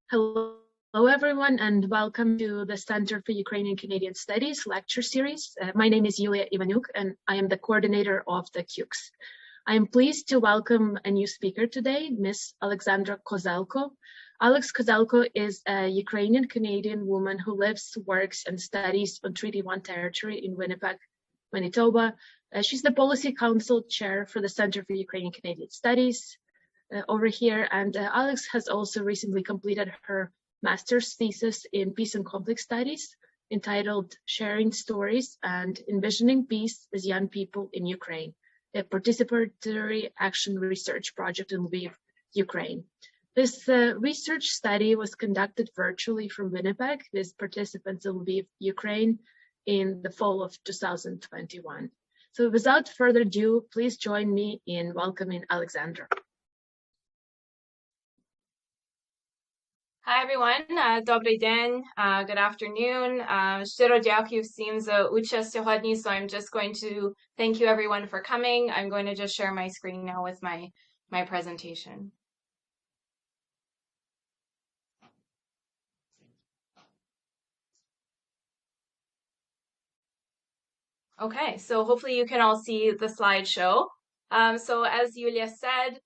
Hello, everyone, and welcome to the Center for Ukrainian Canadian Studies lecture series. My name is Yulia Ivanuk, and I am the coordinator of the CUCS. I am pleased to welcome a new speaker today, Ms. Alexandra Kozelko. Alex Kozelko is a Ukrainian Canadian woman who lives, works, and studies on Treaty 1 territory in Winnipeg, Manitoba. She's the Policy Council Chair for the Center for Ukrainian Canadian Studies over here, and Alex has also recently completed her master's thesis in Peace and Conflict Studies entitled Sharing Stories and Envisioning Peace as Young People in Ukraine, a participatory action research project in Lviv, Ukraine. This research study was conducted virtually from Winnipeg with participants in Lviv, Ukraine in the fall of 2021. So without further ado, please join me in welcoming Alexandra. Hi everyone, добрий день, good afternoon. Щиро дякую всім за участь сьогодні. So I'm just going to thank you everyone for coming. I'm going to just share my screen now with my presentation. Okay, so hopefully you can all see the slideshow. So as Yulia said,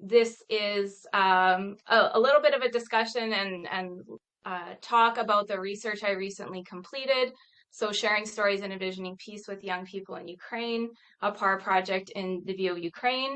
this is a little bit of a discussion and talk about the research I recently completed. So sharing stories and envisioning peace with young people in Ukraine, a PAR project in Lviv, Ukraine.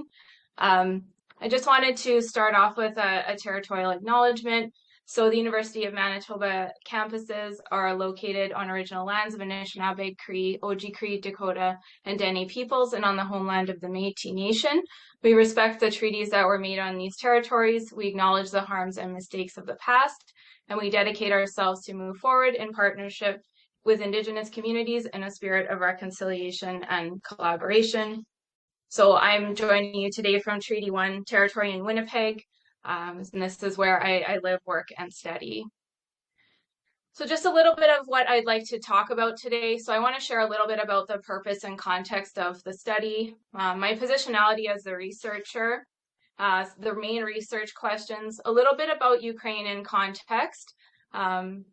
I just wanted to start off with a territorial acknowledgement. So the University of Manitoba campuses are located on original lands of Anishinaabe, Cree, Oji-Cree, Dakota, and Dene peoples, and on the homeland of the Métis Nation. We respect the treaties that were made on these territories. We acknowledge the harms and mistakes of the past, and we dedicate ourselves to move forward in partnership with Indigenous communities in a spirit of reconciliation and collaboration. So I'm joining you today from Treaty 1 territory in Winnipeg. And this is where I live, work, and study. So just a little bit of what I'd like to talk about today. So I want to share a little bit about the purpose and context of the study, my positionality as the researcher, the main research questions, a little bit about Ukraine in context,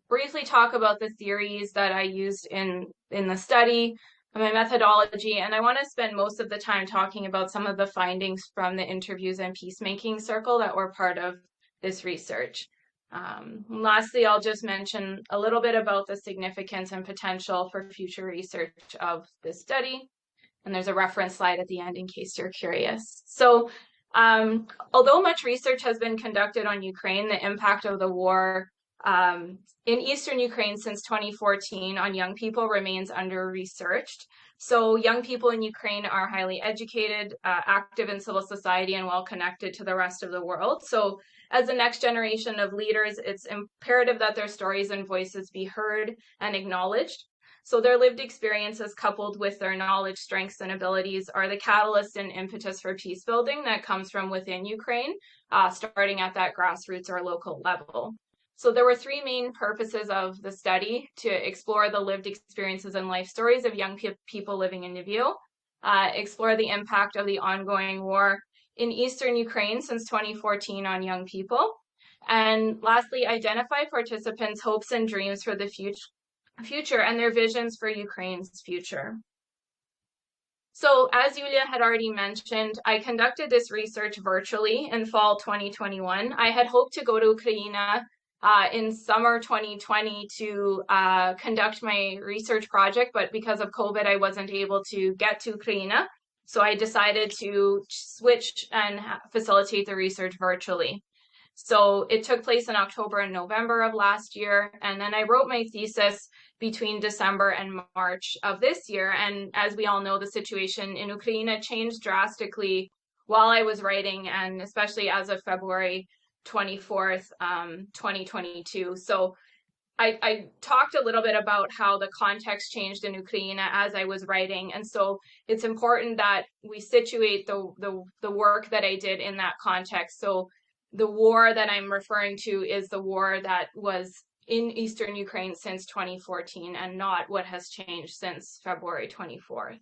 briefly talk about the theories that I used in the study, my methodology, and I want to spend most of the time talking about some of the findings from the interviews and peacemaking circle that were part of this research. Lastly, I'll just mention a little bit about the significance and potential for future research of this study. And there's a reference slide at the end in case you're curious. So although much research has been conducted on Ukraine, the impact of the war in Eastern Ukraine since 2014 on young people remains under-researched. So young people in Ukraine are highly educated, active in civil society, and well-connected to the rest of the world. So as the next generation of leaders, it's imperative that their stories and voices be heard and acknowledged. So their lived experiences coupled with their knowledge, strengths, and abilities are the catalyst and impetus for peace building that comes from within Ukraine, starting at that grassroots or local level. So there were three main purposes of the study: to explore the lived experiences and life stories of young people living in Lviv, explore the impact of the ongoing war in Eastern Ukraine since 2014 on young people, and lastly, identify participants' hopes and dreams for the future and their visions for Ukraine's future. So as Yulia had already mentioned, I conducted this research virtually in fall 2021. I had hoped to go to Ukraine in summer 2020 to conduct my research project, but because of COVID, I wasn't able to get to Ukraine. So I decided to switch and facilitate the research virtually. So it took place in October and November of last year, and then I wrote my thesis between December and March of this year. And as we all know, the situation in Ukraine changed drastically while I was writing, and especially as of February 24th, 2022. So I talked a little bit about how the context changed in Ukraine as I was writing. And so it's important that we situate the work that I did in that context. So the war that I'm referring to is the war that was in Eastern Ukraine since 2014 and not what has changed since February 24th.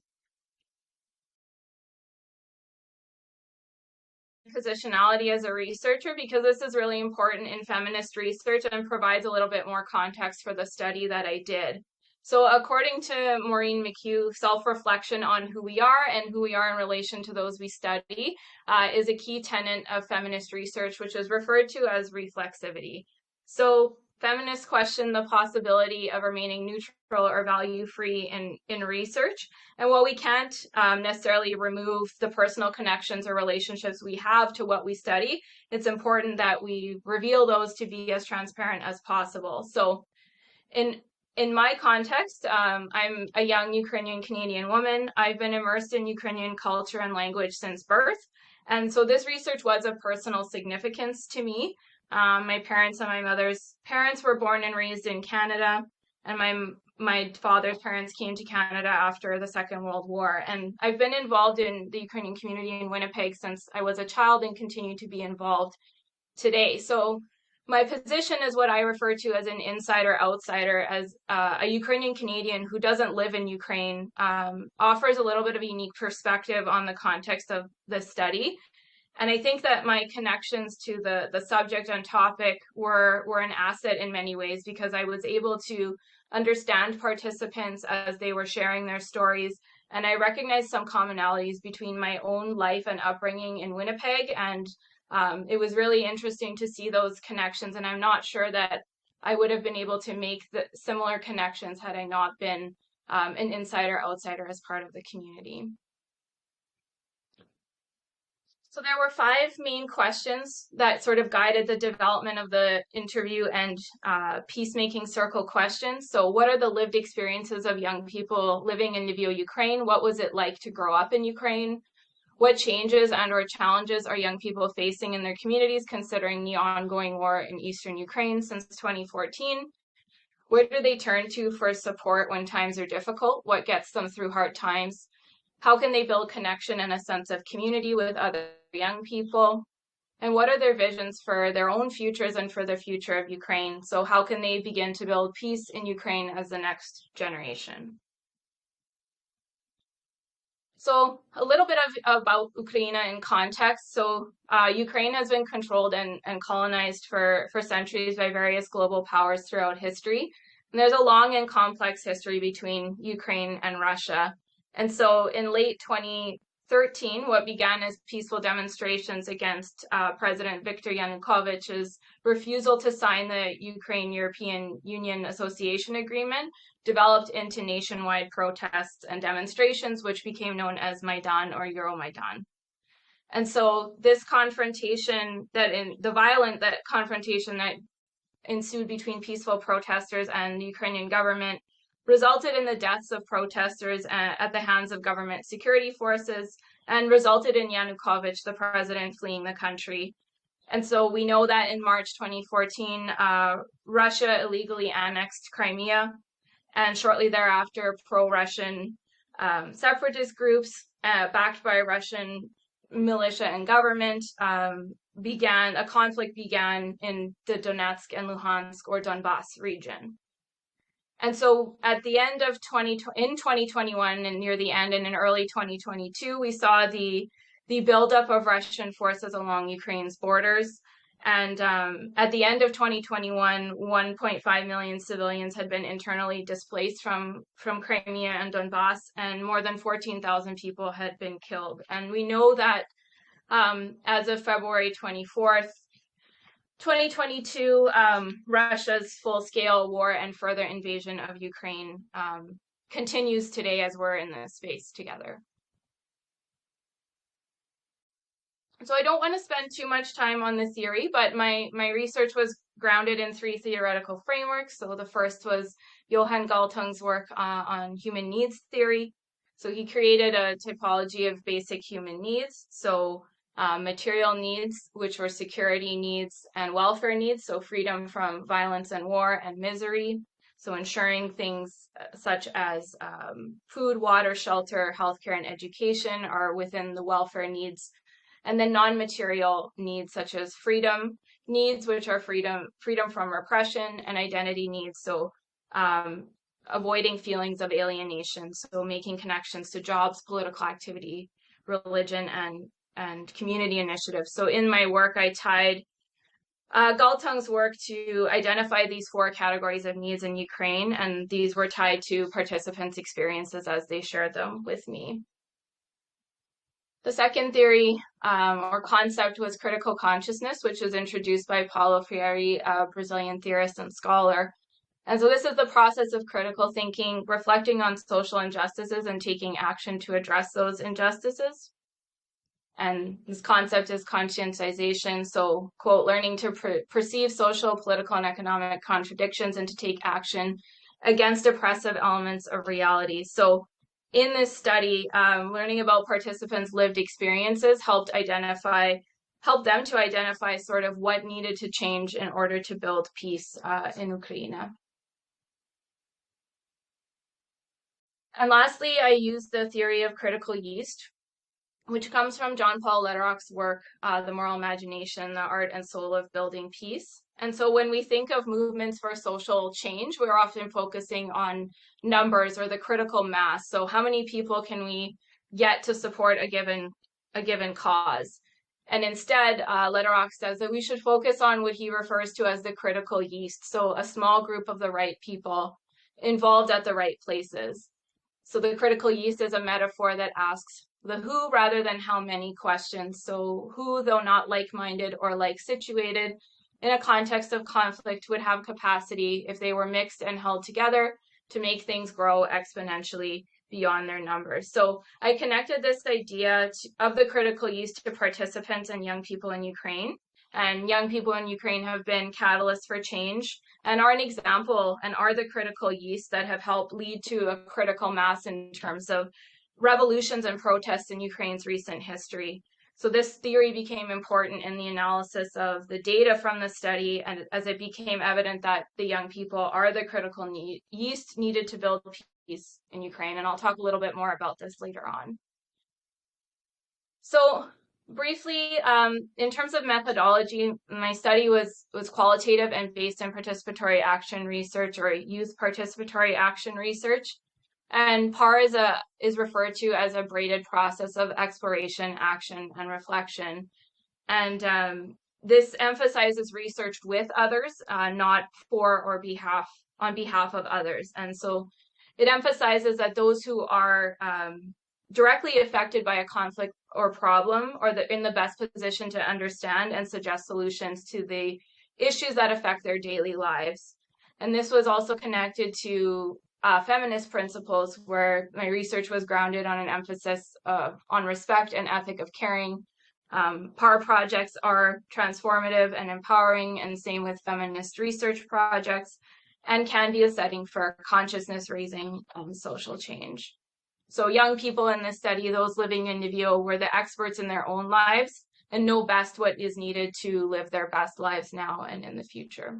positionality as a researcher because this is really important in feminist research and provides a little bit more context for the study that I did. So according to Maureen McHugh, self-reflection on who we are and who we are in relation to those we study is a key tenet of feminist research, which is referred to as reflexivity. So feminists question the possibility of remaining neutral or value-free in research. And while we can't necessarily remove the personal connections or relationships we have to what we study, it's important that we reveal those to be as transparent as possible. So in my context, I'm a young Ukrainian Canadian woman. I've been immersed in Ukrainian culture and language since birth. And so this research was of personal significance to me. My parents and my mother's parents were born and raised in Canada, and my father's parents came to Canada after the Second World War. And I've been involved in the Ukrainian community in Winnipeg since I was a child and continue to be involved today. So my position is what I refer to as an insider-outsider, as a Ukrainian Canadian who doesn't live in Ukraine, offers a little bit of a unique perspective on the context of the study. And I think that my connections to the subject and topic were an asset in many ways because I was able to understand participants as they were sharing their stories. And I recognized some commonalities between my own life and upbringing in Winnipeg. And it was really interesting to see those connections. And I'm not sure that I would have been able to make the similar connections had I not been an insider-outsider as part of the community. So there were 5 main questions that sort of guided the development of the interview and peacemaking circle questions. So what are the lived experiences of young people living in Lviv, Ukraine? What was it like to grow up in Ukraine? What changes and or challenges are young people facing in their communities considering the ongoing war in eastern Ukraine since 2014? Where do they turn to for support when times are difficult? What gets them through hard times? How can they build connection and a sense of community with other young people? And what are their visions for their own futures and for the future of Ukraine? So how can they begin to build peace in Ukraine as the next generation? So a little bit about Ukraine in context. So Ukraine has been controlled and colonized for centuries by various global powers throughout history. And there's a long and complex history between Ukraine and Russia. And so in late 2013, what began as peaceful demonstrations against President Viktor Yanukovych's refusal to sign the Ukraine-European Union Association Agreement developed into nationwide protests and demonstrations, which became known as Maidan or Euromaidan. And so this confrontation confrontation that ensued between peaceful protesters and the Ukrainian government resulted in the deaths of protesters at the hands of government security forces and resulted in Yanukovych, the president, fleeing the country. And so we know that in March 2014, Russia illegally annexed Crimea, and shortly thereafter, pro-Russian separatist groups backed by Russian militia and government a conflict began in the Donetsk and Luhansk or Donbass region. And so at the end of 2021 and near the end and in early 2022, we saw the buildup of Russian forces along Ukraine's borders. And at the end of 2021, 1.5 million civilians had been internally displaced from Crimea and Donbass, and more than 14,000 people had been killed. And we know that as of February 24th, 2022, Russia's full-scale war and further invasion of Ukraine continues today as we're in this space together. So I don't want to spend too much time on the theory, but my research was grounded in 3 theoretical frameworks. So the first was Johan Galtung's work on human needs theory. So he created a typology of basic human needs. So material needs, which were security needs and welfare needs, so freedom from violence and war and misery, so ensuring things such as food, water, shelter, healthcare, and education are within the welfare needs. And then non-material needs such as freedom needs, which are freedom from repression, and identity needs, so avoiding feelings of alienation, so making connections to jobs, political activity, religion, and community initiatives. So in my work, I tied Galtung's work to identify these 4 categories of needs in Ukraine, and these were tied to participants' experiences as they shared them with me. The second theory or concept was critical consciousness, which was introduced by Paulo Freire, a Brazilian theorist and scholar. And so this is the process of critical thinking, reflecting on social injustices and taking action to address those injustices. And this concept is conscientization. So, quote, learning to perceive social, political, and economic contradictions and to take action against oppressive elements of reality. So in this study, learning about participants' lived experiences helped them to identify sort of what needed to change in order to build peace in Ukraine. And lastly, I used the theory of critical yeast, which comes from John Paul Lederach's work, The Moral Imagination, the Art and Soul of Building Peace. And so when we think of movements for social change, we're often focusing on numbers or the critical mass. So how many people can we get to support a given cause? And instead, Lederach says that we should focus on what he refers to as the critical yeast. So a small group of the right people involved at the right places. So the critical yeast is a metaphor that asks the who rather than how many questions. So who, though not like-minded or like-situated, in a context of conflict would have capacity, if they were mixed and held together, to make things grow exponentially beyond their numbers. So I connected this idea of the critical yeast to participants and young people in Ukraine. And young people in Ukraine have been catalysts for change and are an example and are the critical yeast that have helped lead to a critical mass in terms of revolutions and protests in Ukraine's recent history. So this theory became important in the analysis of the data from the study, and as it became evident that the young people are the critical yeast needed to build peace in Ukraine. And I'll talk a little bit more about this later on. So briefly, in terms of methodology, my study was qualitative and based in participatory action research or youth participatory action research. And PAR is referred to as a braided process of exploration, action, and reflection. And this emphasizes research with others, not for or on behalf of others. And so it emphasizes that those who are directly affected by a conflict or problem are in the best position to understand and suggest solutions to the issues that affect their daily lives. And this was also connected to feminist principles, where my research was grounded on an emphasis on respect and ethic of caring. PAR projects are transformative and empowering, and same with feminist research projects, and can be a setting for consciousness raising social change. So young people in this study, those living in Nivio, were the experts in their own lives and know best what is needed to live their best lives now and in the future.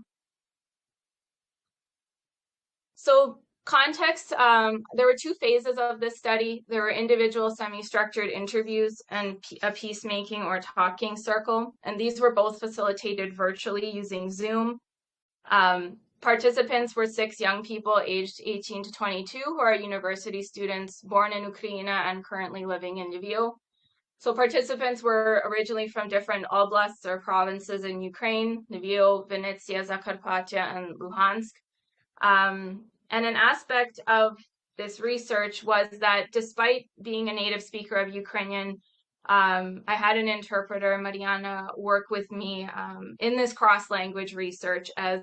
So context, there were 2 phases of this study. There were individual semi-structured interviews and a peacemaking or talking circle, and these were both facilitated virtually using Zoom. Participants were 6 young people aged 18 to 22 who are university students born in Ukraine and currently living in Lviv. So participants were originally from different oblasts or provinces in Ukraine, Lviv, Vinnytsia, Zakarpattia, and Luhansk. And an aspect of this research was that despite being a native speaker of Ukrainian, I had an interpreter, Mariana, work with me in this cross-language research, as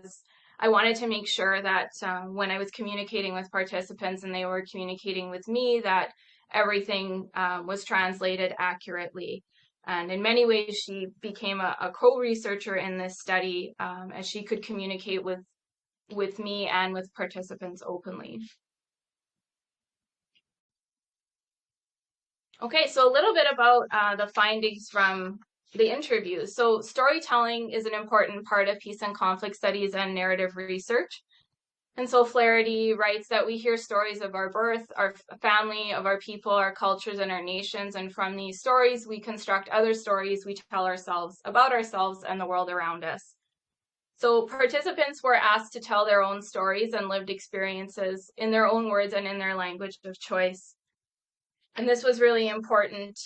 I wanted to make sure that when I was communicating with participants and they were communicating with me, that everything was translated accurately. And in many ways, she became a co-researcher in this study, as she could communicate with me and with participants openly. Okay, so a little bit about the findings from the interviews. So storytelling is an important part of peace and conflict studies and narrative research. And so Flaherty writes that we hear stories of our birth, our family, of our people, our cultures, and our nations. And from these stories, we construct other stories we tell ourselves about ourselves and the world around us. So participants were asked to tell their own stories and lived experiences in their own words and in their language of choice. And this was really important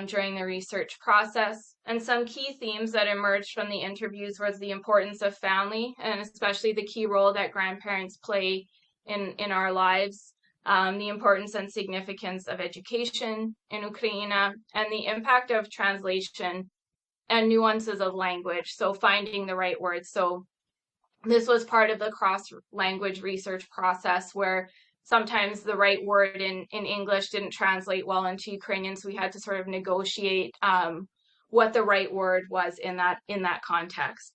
during the research process. And some key themes that emerged from the interviews was the importance of family, and especially the key role that grandparents play in our lives, the importance and significance of education in Ukraine, and the impact of translation and nuances of language, so finding the right words. So this was part of the cross-language research process where sometimes the right word in English didn't translate well into Ukrainian, so we had to sort of negotiate what the right word was in that context.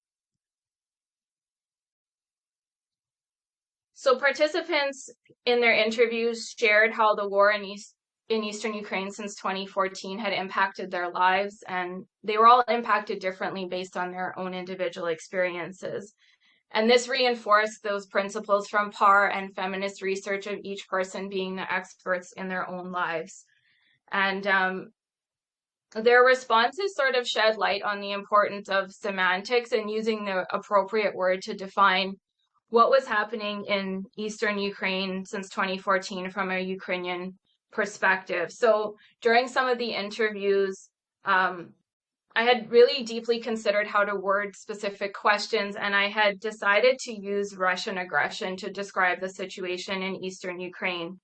So participants in their interviews shared how the war in Eastern Ukraine since 2014 had impacted their lives, and they were all impacted differently based on their own individual experiences. And this reinforced those principles from PAR and feminist research of each person being the experts in their own lives. And their responses sort of shed light on the importance of semantics and using the appropriate word to define what was happening in Eastern Ukraine since 2014 from a Ukrainian perspective. So during some of the interviews, I had really deeply considered how to word specific questions, and I had decided to use Russian aggression to describe the situation in Eastern Ukraine.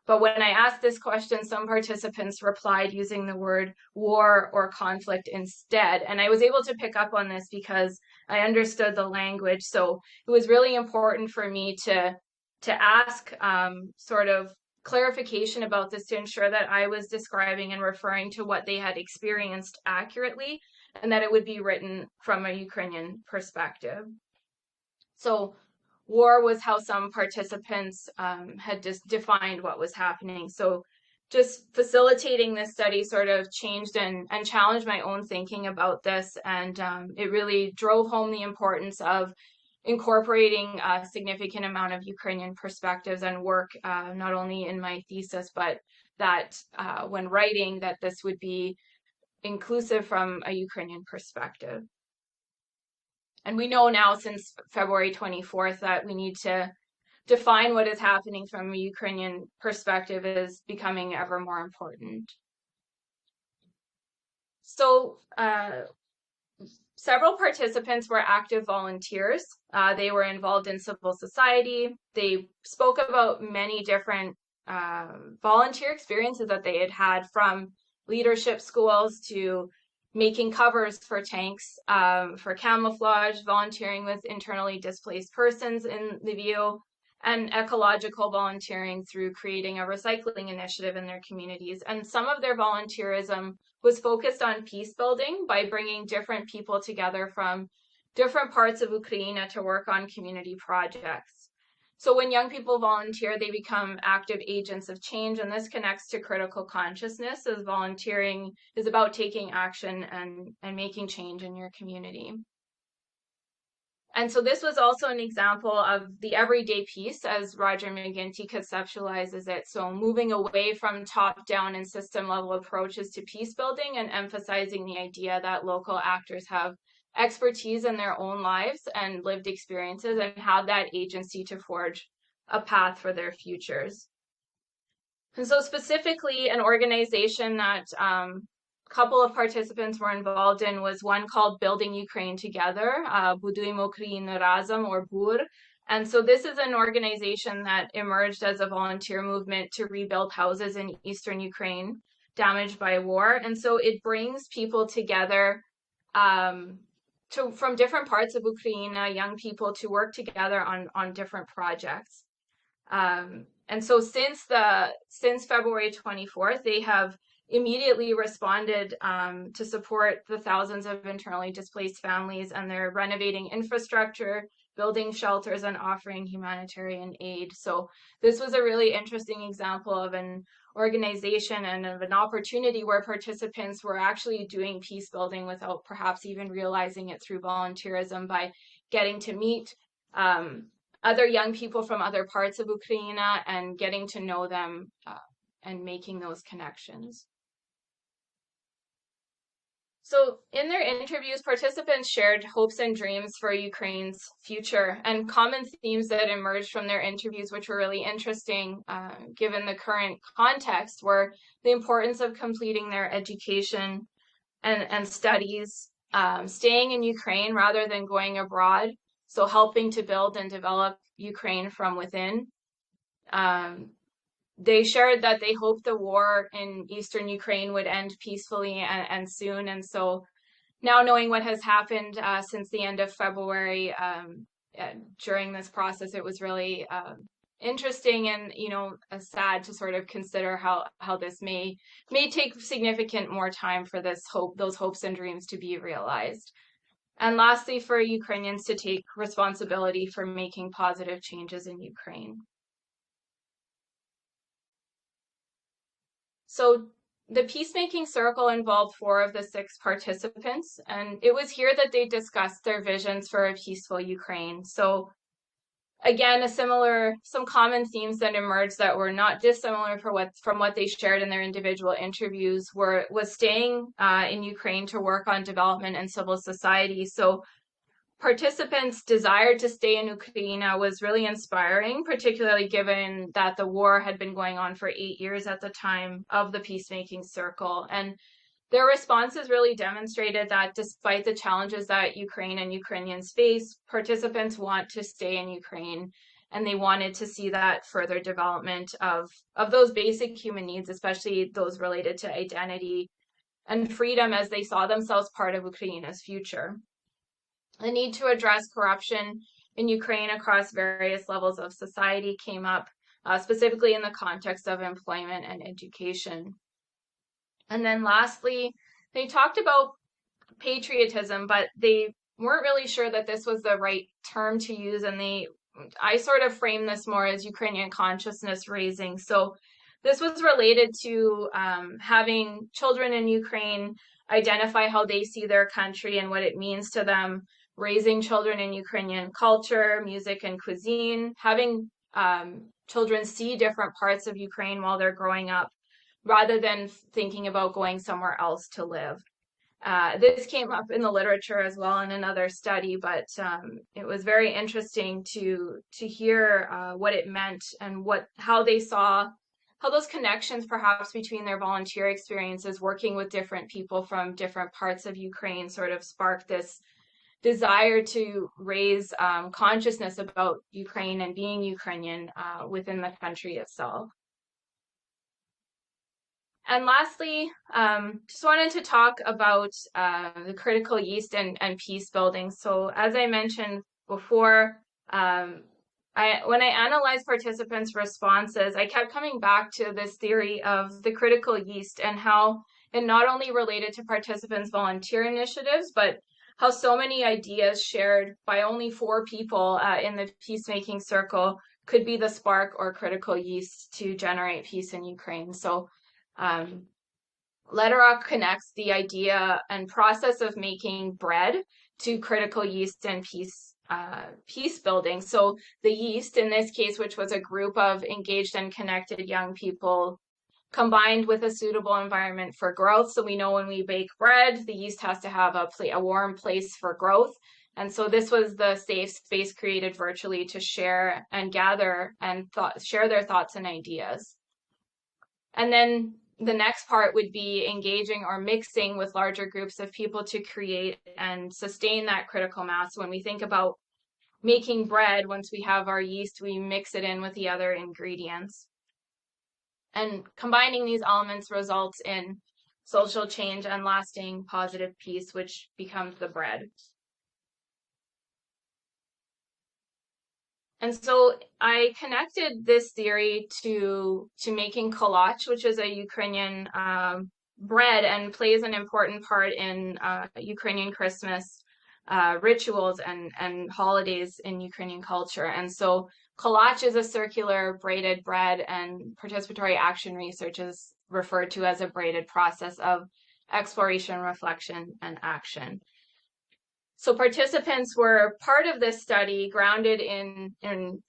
But when I asked this question, some participants replied using the word war or conflict instead. And I was able to pick up on this because I understood the language. So it was really important for me to ask sort of clarification about this to ensure that I was describing and referring to what they had experienced accurately, and that it would be written from a Ukrainian perspective. So war was how some participants had just defined what was happening. So just facilitating this study sort of changed and challenged my own thinking about this, and it really drove home the importance of incorporating a significant amount of Ukrainian perspectives and work, not only in my thesis, but that when writing, that this would be inclusive from a Ukrainian perspective. And we know now since February 24th that we need to define what is happening from a Ukrainian perspective is becoming ever more important. So several participants were active volunteers. They were involved in civil society. They spoke about many different volunteer experiences that they had had, from leadership schools to making covers for tanks, for camouflage, volunteering with internally displaced persons in Lviv, and ecological volunteering through creating a recycling initiative in their communities. And some of their volunteerism was focused on peace building by bringing different people together from different parts of Ukraine to work on community projects. So when young people volunteer, they become active agents of change, and this connects to critical consciousness, as volunteering is about taking action and making change in your community. And so this was also an example of the everyday peace, as Roger McGinty conceptualizes it. So moving away from top-down and system-level approaches to peace building and emphasizing the idea that local actors have expertise in their own lives and lived experiences and have that agency to forge a path for their futures. And so specifically, an organization that couple of participants were involved in was one called Building Ukraine Together, Budujmo Ukrainu Razom, or BUR. And so this is an organization that emerged as a volunteer movement to rebuild houses in Eastern Ukraine damaged by war. And so it brings people together from different parts of Ukraine, young people, to work together on different projects. And so since February 24th, they have immediately responded to support the thousands of internally displaced families, and they're renovating infrastructure, building shelters, and offering humanitarian aid. So this was a really interesting example of an organization and of an opportunity where participants were actually doing peace building without perhaps even realizing it through volunteerism, by getting to meet other young people from other parts of Ukraine and getting to know them and making those connections. So in their interviews, participants shared hopes and dreams for Ukraine's future, and common themes that emerged from their interviews, which were really interesting given the current context, were the importance of completing their education and studies, staying in Ukraine rather than going abroad, so helping to build and develop Ukraine from within. They shared that they hoped the war in eastern Ukraine would end peacefully and soon. And so now knowing what has happened since the end of February during this process, it was really interesting and, sad to sort of consider how this may take significant more time for those hopes and dreams to be realized. And lastly, for Ukrainians to take responsibility for making positive changes in Ukraine. So the peacemaking circle involved 4 of the 6 participants, and it was here that they discussed their visions for a peaceful Ukraine. So again, some common themes that emerged that were not dissimilar from what they shared in their individual interviews was staying in Ukraine to work on development and civil society. So participants' desire to stay in Ukraine was really inspiring, particularly given that the war had been going on for 8 years at the time of the peacemaking circle. And their responses really demonstrated that despite the challenges that Ukraine and Ukrainians face, participants want to stay in Ukraine, and they wanted to see that further development of those basic human needs, especially those related to identity and freedom, as they saw themselves part of Ukraine's future. The need to address corruption in Ukraine across various levels of society came up, specifically in the context of employment and education. And then lastly, they talked about patriotism, but they weren't really sure that this was the right term to use. And I sort of framed this more as Ukrainian consciousness raising. So this was related to having children in Ukraine identify how they see their country and what it means to them, raising children in Ukrainian culture, music, and cuisine, having children see different parts of Ukraine while they're growing up, rather than thinking about going somewhere else to live. This came up in the literature as well in another study, but it was very interesting to hear what it meant and how they saw how those connections perhaps between their volunteer experiences working with different people from different parts of Ukraine sort of sparked this desire to raise consciousness about Ukraine and being Ukrainian within the country itself. And lastly, just wanted to talk about the critical yeast and peace building. So as I mentioned before, when I analyzed participants' responses, I kept coming back to this theory of the critical yeast and how it not only related to participants' volunteer initiatives, but how so many ideas shared by only 4 people in the peacemaking circle could be the spark or critical yeast to generate peace in Ukraine. So Lederach connects the idea and process of making bread to critical yeast and peace building. So the yeast, in this case, which was a group of engaged and connected young people, combined with a suitable environment for growth. So we know when we bake bread, the yeast has to have a warm place for growth. And so this was the safe space created virtually to share and gather and share their thoughts and ideas. And then the next part would be engaging or mixing with larger groups of people to create and sustain that critical mass. When we think about making bread, once we have our yeast, we mix it in with the other ingredients. And combining these elements results in social change and lasting positive peace, which becomes the bread. And so I connected this theory to making kolach, which is a Ukrainian bread and plays an important part in Ukrainian Christmas rituals and holidays in Ukrainian culture. And so kolach is a circular braided bread, and participatory action research is referred to as a braided process of exploration, reflection, and action. So participants were part of this study, grounded in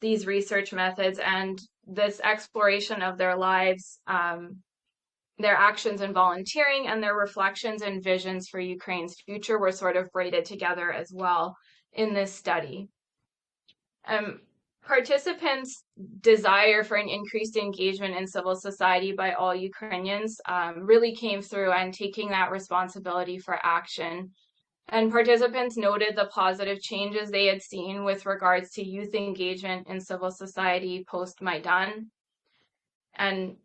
these research methods and this exploration of their lives their actions in volunteering and their reflections and visions for Ukraine's future were sort of braided together as well in this study. Participants' desire for an increased engagement in civil society by all Ukrainians really came through, and taking that responsibility for action. And participants noted the positive changes they had seen with regards to youth engagement in civil society post-Maidan. And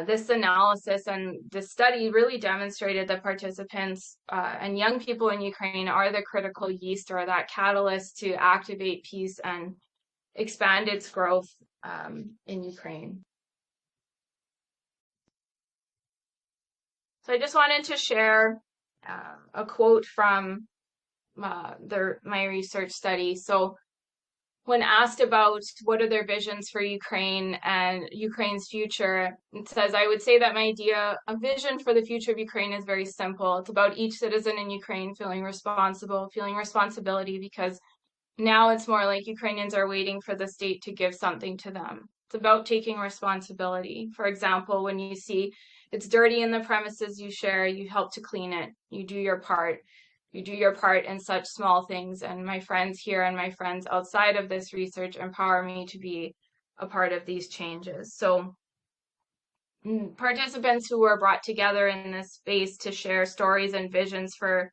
this analysis and this study really demonstrated that participants and young people in Ukraine are the critical yeast, or that catalyst to activate peace and expand its growth in Ukraine. So I just wanted to share a quote from my research study. So when asked about what are their visions for Ukraine and Ukraine's future, it says, "I would say that my a vision for the future of Ukraine is very simple. It's about each citizen in Ukraine feeling responsibility, because now it's more like Ukrainians are waiting for the state to give something to them. It's about taking responsibility. For example, when you see it's dirty in the premises you share, you help to clean it. You do your part. You do your part in such small things. And my friends here and my friends outside of this research empower me to be a part of these changes." So participants who were brought together in this space to share stories and visions for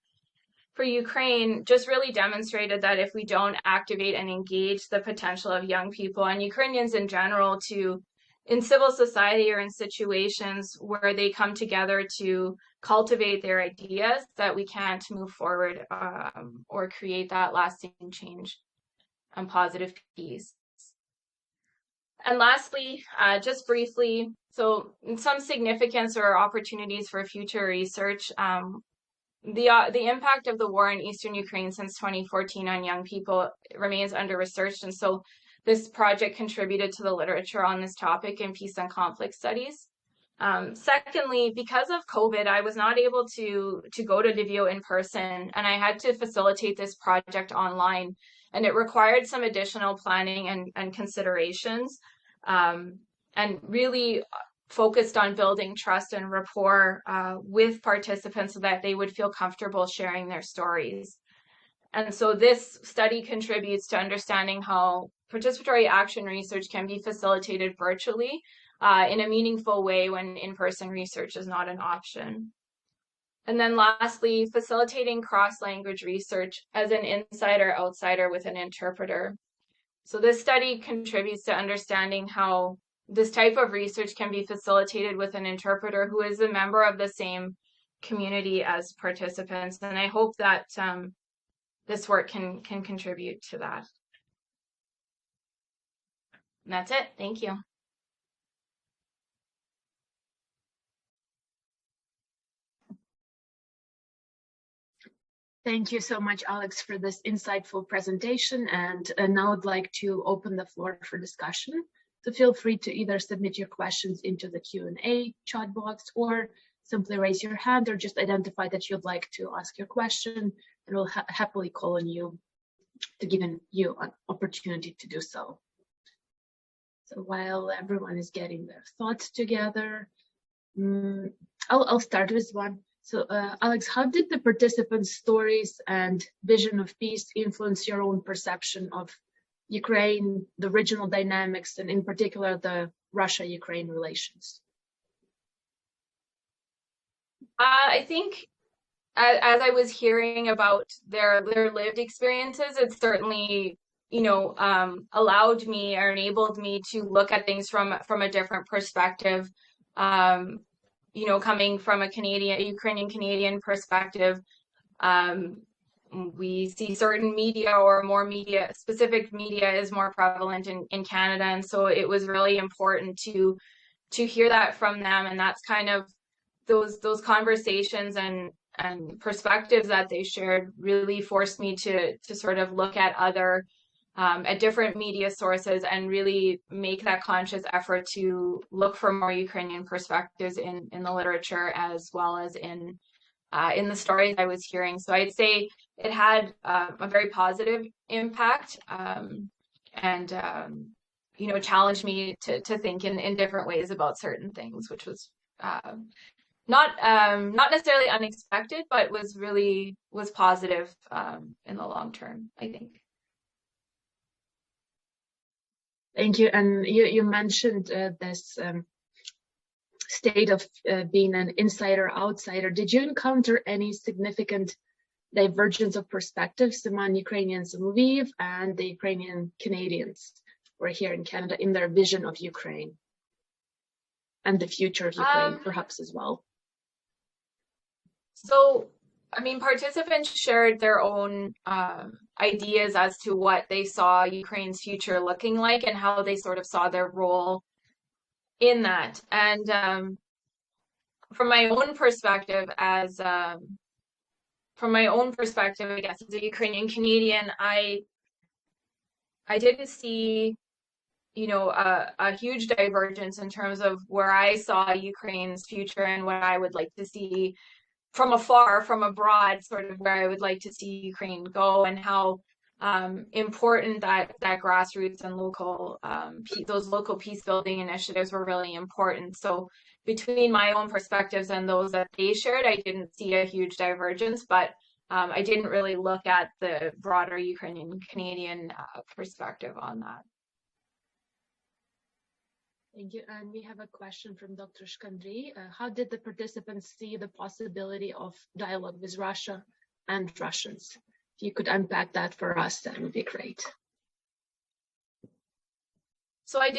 Ukraine just really demonstrated that if we don't activate and engage the potential of young people and Ukrainians in general in civil society or in situations where they come together to cultivate their ideas, that we can't move forward or create that lasting change and positive peace. And lastly, just briefly, so some significance or opportunities for future research. The impact of the war in Eastern Ukraine since 2014 on young people remains under-researched, and so this project contributed to the literature on this topic in peace and conflict studies. Secondly, because of COVID, I was not able to go to Lviv in person, and I had to facilitate this project online, and it required some additional planning and considerations, and really focused on building trust and rapport with participants so that they would feel comfortable sharing their stories. And so this study contributes to understanding how participatory action research can be facilitated virtually in a meaningful way when in-person research is not an option. And then lastly, facilitating cross-language research as an insider-outsider with an interpreter. So this study contributes to understanding how this type of research can be facilitated with an interpreter who is a member of the same community as participants. And I hope that this work can contribute to that. And that's it. Thank you. Thank you so much, Alex, for this insightful presentation. And now I'd like to open the floor for discussion. So feel free to either submit your questions into the Q&A chat box, or simply raise your hand, or just identify that you'd like to ask your question, and we'll happily call on you to give you an opportunity to do so. So while everyone is getting their thoughts together, I'll start with one. So Alex, how did the participants' stories and vision of peace influence your own perception of Ukraine, the regional dynamics, and in particular the Russia-Ukraine relations? I think as I was hearing about their lived experiences, it certainly, allowed me or enabled me to look at things from a different perspective. Coming from a Ukrainian-Canadian perspective, we see certain media or more specific media is more prevalent in Canada. And so it was really important to hear that from them. And that's kind of those conversations and perspectives that they shared really forced me to sort of look at at different media sources and really make that conscious effort to look for more Ukrainian perspectives in the literature as well as in the stories I was hearing. So I'd say it had a very positive impact and challenged me to think in different ways about certain things, which was not necessarily unexpected, but was positive in the long term, I think. Thank you. And you mentioned this state of being an insider-outsider. Did you encounter any significant divergence of perspectives among Ukrainians in Lviv and the Ukrainian Canadians who are here in Canada in their vision of Ukraine and the future of Ukraine, perhaps as well? So, I mean, participants shared their own ideas as to what they saw Ukraine's future looking like and how they sort of saw their role in that. And from my own perspective, I guess, as a Ukrainian Canadian, I didn't see, you know, a huge divergence in terms of where I saw Ukraine's future and what I would like to see from afar, from abroad, sort of where I would like to see Ukraine go, and how important that grassroots and local those local peace building initiatives were really important. So between my own perspectives and those that they shared, I didn't see a huge divergence, but I didn't really look at the broader Ukrainian Canadian perspective on that. Thank you. And we have a question from Dr. Shkandri. How did the participants see the possibility of dialogue with Russia and Russians? If you could unpack that for us, that would be great. So I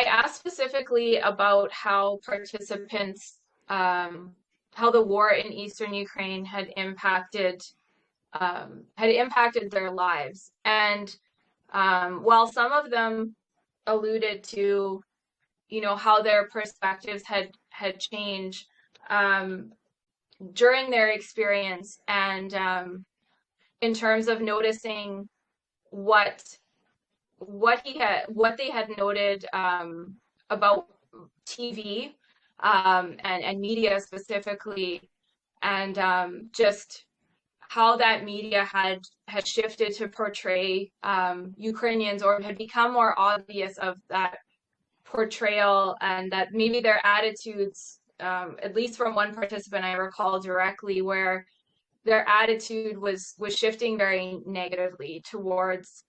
asked specifically about how participants, how the war in Eastern Ukraine had impacted their lives. And while some of them alluded to, you know, how their perspectives had changed during their experience, and in terms of noticing what they had noted about TV and media specifically, and just how that media had shifted to portray Ukrainians, or had become more obvious of that portrayal, and that maybe their attitudes, at least from one participant I recall directly, where their attitude was shifting very negatively towards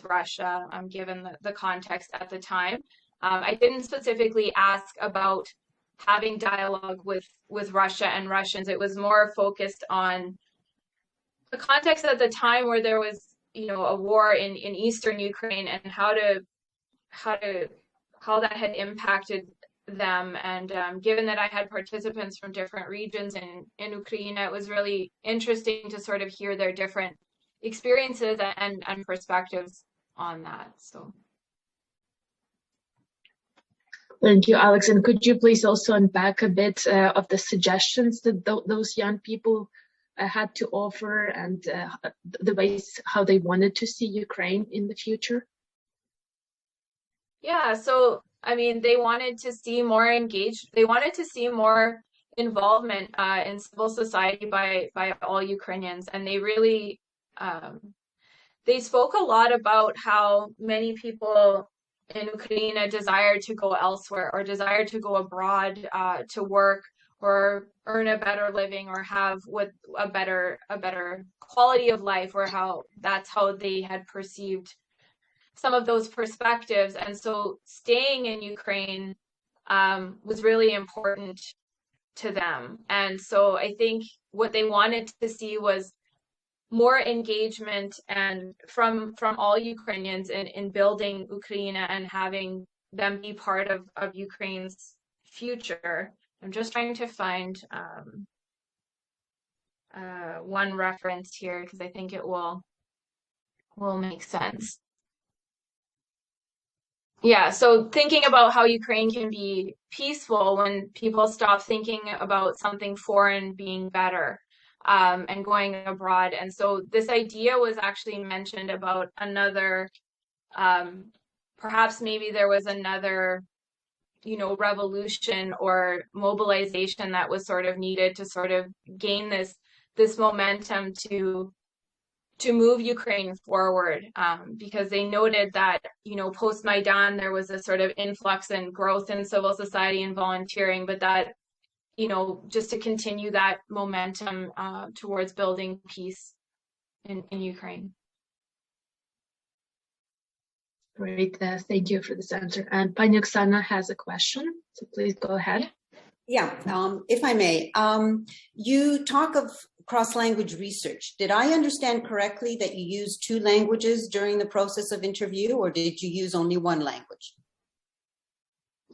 Russia, given the context at the time. I didn't specifically ask about having dialogue with Russia and Russians. It was more focused on the context at the time, where there was, you know, a war in Eastern Ukraine, and how that had impacted them. And given that I had participants from different regions in Ukraine, it was really interesting to sort of hear their different experiences and perspectives on that. So thank you, Alex. And could you please also unpack a bit of the suggestions that those young people had to offer, and the ways how they wanted to see Ukraine in the future? Yeah, so I mean, they wanted to see more involvement in civil society by all Ukrainians, and they really they spoke a lot about how many people in Ukraine desire to go elsewhere, or desire to go abroad to work, or earn a better living, or have a better quality of life, or that's how they had perceived some of those perspectives. And so staying in Ukraine was really important to them. And so I think what they wanted to see was more engagement and from all Ukrainians in building Ukraine and having them be part of Ukraine's future. I'm just trying to find one reference here, because I think it will make sense. Yeah, so thinking about how Ukraine can be peaceful when people stop thinking about something foreign being better, and going abroad. And so this idea was actually mentioned about another, perhaps maybe there was another, you know, revolution or mobilization that was sort of needed to sort of gain this momentum to move Ukraine forward, because they noted that, you know, post-Maidan, there was a sort of influx and growth in civil society and volunteering, but that just to continue that momentum towards building peace in Ukraine. Great, thank you for this answer. And Pani Oksana has a question, so please go ahead. Yeah, if I may. You talk of cross-language research. Did I understand correctly that you used 2 languages during the process of interview, or did you use only 1 language?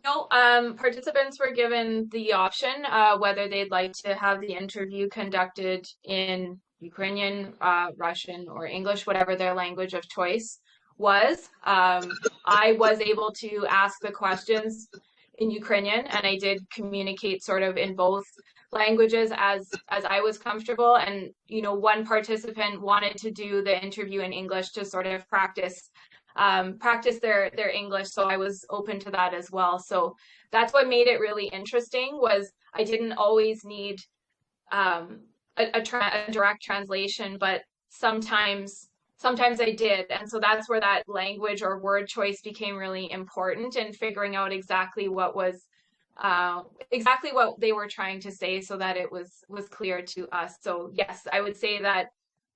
No, participants were given the option whether they'd like to have the interview conducted in Ukrainian, Russian, or English, whatever their language of choice was. I was able to ask the questions in Ukrainian, and I did communicate sort of in both languages as I was comfortable. And one participant wanted to do the interview in English to sort of practice their English, so I was open to that as well. So that's what made it really interesting, was I didn't always need a direct translation, but sometimes I did. And so that's where that language or word choice became really important, in figuring out exactly what they were trying to say, so that it was clear to us. So yes, I would say that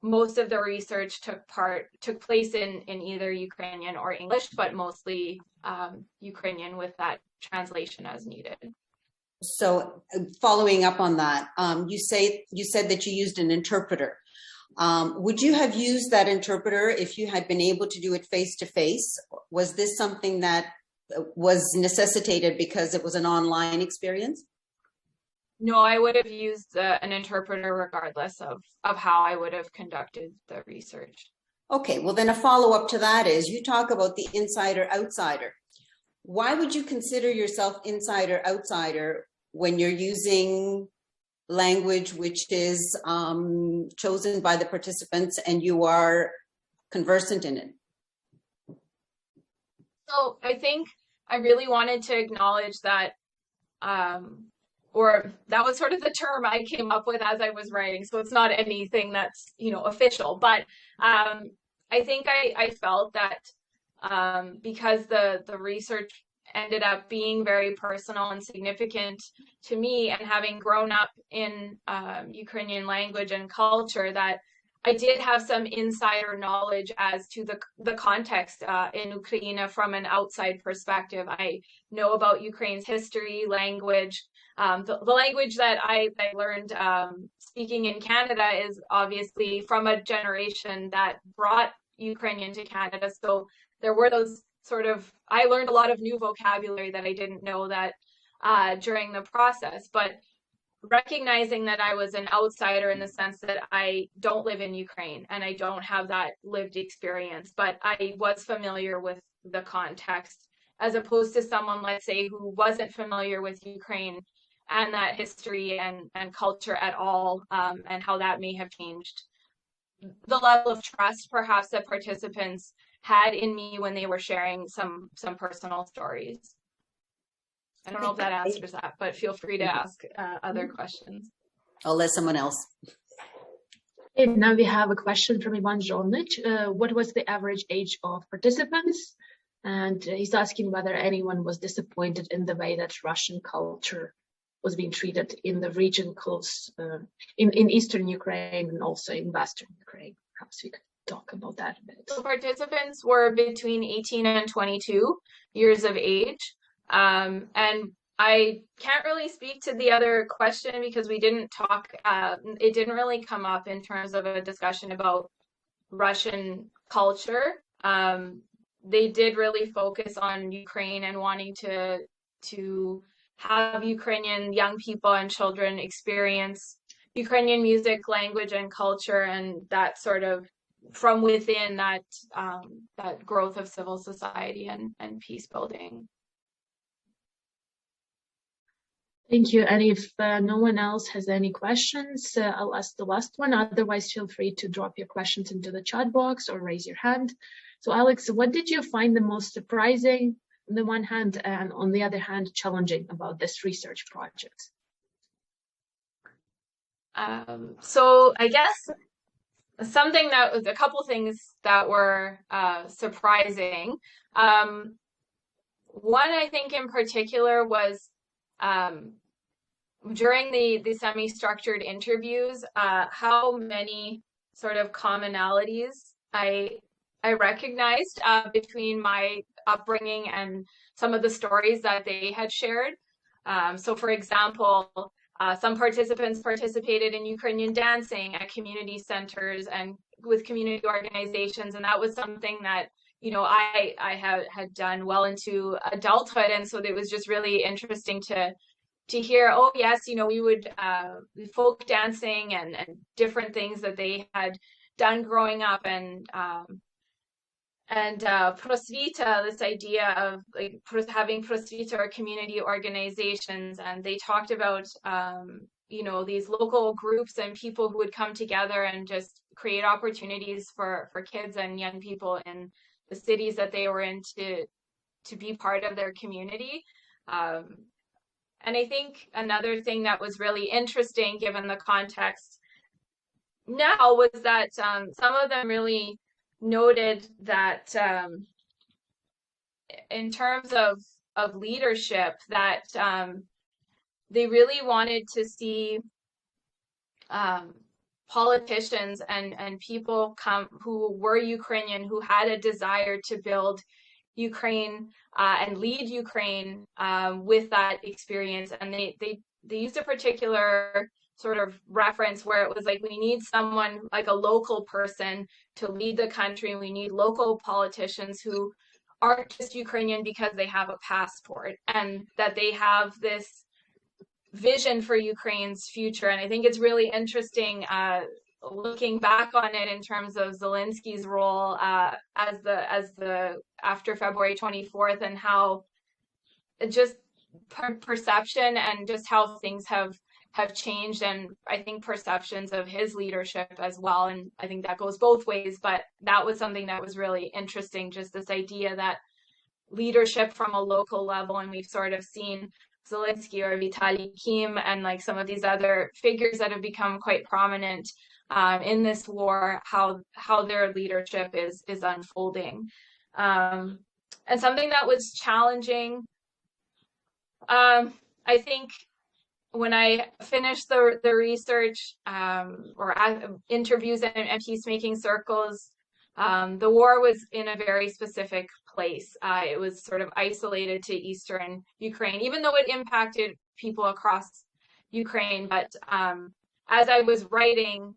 most of the research took place in either Ukrainian or English, but mostly Ukrainian with that translation as needed. So following up on that, you said that you used an interpreter. Would you have used that interpreter if you had been able to do it face-to-face? Was this something that was necessitated because it was an online experience? No, I would have used an interpreter regardless of how I would have conducted the research. Okay, well then a follow-up to that is, you talk about the insider-outsider. Why would you consider yourself insider-outsider when you're using language which is chosen by the participants and you are conversant in it? So I think I really wanted to acknowledge that, or that was sort of the term I came up with as I was writing. So it's not anything that's, official, but I think I felt that because the research ended up being very personal and significant to me, and having grown up in Ukrainian language and culture, that I did have some insider knowledge as to the context in Ukraine from an outside perspective. I know about Ukraine's history, language. The language that I learned speaking in Canada is obviously from a generation that brought Ukrainian to Canada. So there were those I learned a lot of new vocabulary that I didn't know that during the process. But recognizing that I was an outsider in the sense that I don't live in Ukraine and I don't have that lived experience, but I was familiar with the context, as opposed to someone, let's say, who wasn't familiar with Ukraine and that history and culture at all, and how that may have changed the level of trust perhaps that participants had in me when they were sharing some personal stories. I don't know if that answers that, but feel free to ask other questions. I'll let someone else. And now we have a question from Ivan Zholnich. What was the average age of participants? And he's asking whether anyone was disappointed in the way that Russian culture was being treated in the region close, in eastern Ukraine and also in western Ukraine. Perhaps we could talk about that a bit. So participants were between 18 and 22 years of age. And I can't really speak to the other question because we didn't talk, it didn't really come up in terms of a discussion about Russian culture. They did really focus on Ukraine and wanting to have Ukrainian young people and children experience Ukrainian music, language, and culture, and that sort of from within that growth of civil society and peace building. Thank you. And if no one else has any questions, I'll ask the last one. Otherwise, feel free to drop your questions into the chat box or raise your hand. So Alex, what did you find the most surprising on the one hand, and on the other hand, challenging about this research project? So I guess a couple things that were surprising. One, I think in particular, was during the semi-structured interviews, how many sort of commonalities I recognized between my upbringing and some of the stories that they had shared. So for example, some participants participated in Ukrainian dancing at community centers and with community organizations, and that was something that, you know, I had done well into adulthood, and so it was just really interesting to hear, oh yes, you know, we would folk dancing and different things that they had done growing up, and prosvita, this idea of like having prosvita or community organizations, and they talked about you know, these local groups and people who would come together and just create opportunities for kids and young people in the cities that they were in to be part of their community. And I think another thing that was really interesting given the context now was that some of them really noted that in terms of leadership, that they really wanted to see politicians and people come who were Ukrainian, who had a desire to build Ukraine and lead Ukraine with that experience. And they used a particular sort of reference where it was like, we need someone like a local person to lead the country, and we need local politicians who aren't just Ukrainian because they have a passport, and that they have this vision for Ukraine's future. And I think it's really interesting looking back on it in terms of Zelensky's role as the after February 24th, and how just perception and just how things have changed, and I think perceptions of his leadership as well. And I think that goes both ways, but that was something that was really interesting, just this idea that leadership from a local level, and we've sort of seen Zelensky or Vitaly Kim and like some of these other figures that have become quite prominent in this war, how their leadership is unfolding. And something that was challenging, I think when I finished the research or interviews and peacemaking circles, the war was in a very specific place. It was sort of isolated to Eastern Ukraine, even though it impacted people across Ukraine. But as I was writing,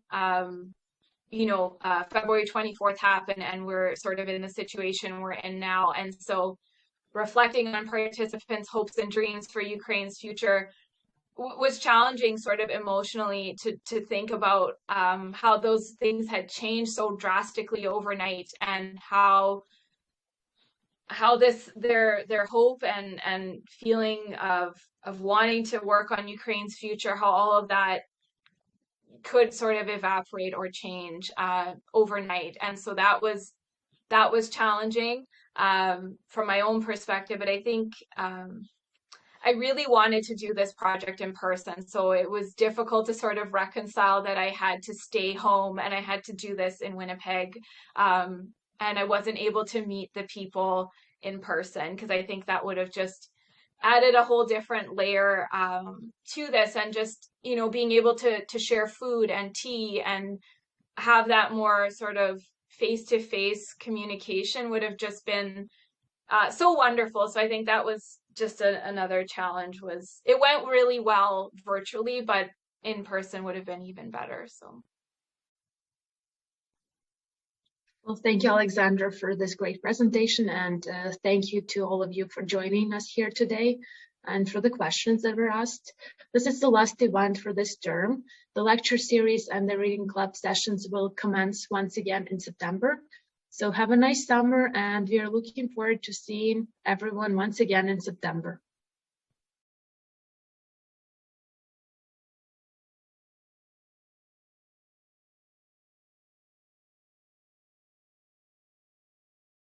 you know, February 24th happened, and we're sort of in the situation we're in now. And so reflecting on participants' hopes and dreams for Ukraine's future was challenging sort of emotionally to think about how those things had changed so drastically overnight, and how this their hope and feeling of wanting to work on Ukraine's future, how all of that could sort of evaporate or change overnight. And so that was challenging from my own perspective. But I think I really wanted to do this project in person, so it was difficult to sort of reconcile that I had to stay home and I had to do this in Winnipeg, and I wasn't able to meet the people in person, because I think that would have just added a whole different layer to this, and just, you know, being able to share food and tea and have that more sort of face-to-face communication would have just been so wonderful. So I think that was just another challenge. Was it went really well virtually, but in person would have been even better. So well, thank you, Alexandra, for this great presentation, and thank you to all of you for joining us here today and for the questions that were asked. This is the last event for this term. The lecture series and the reading club sessions will commence once again in September. So have a nice summer, and we are looking forward to seeing everyone once again in September.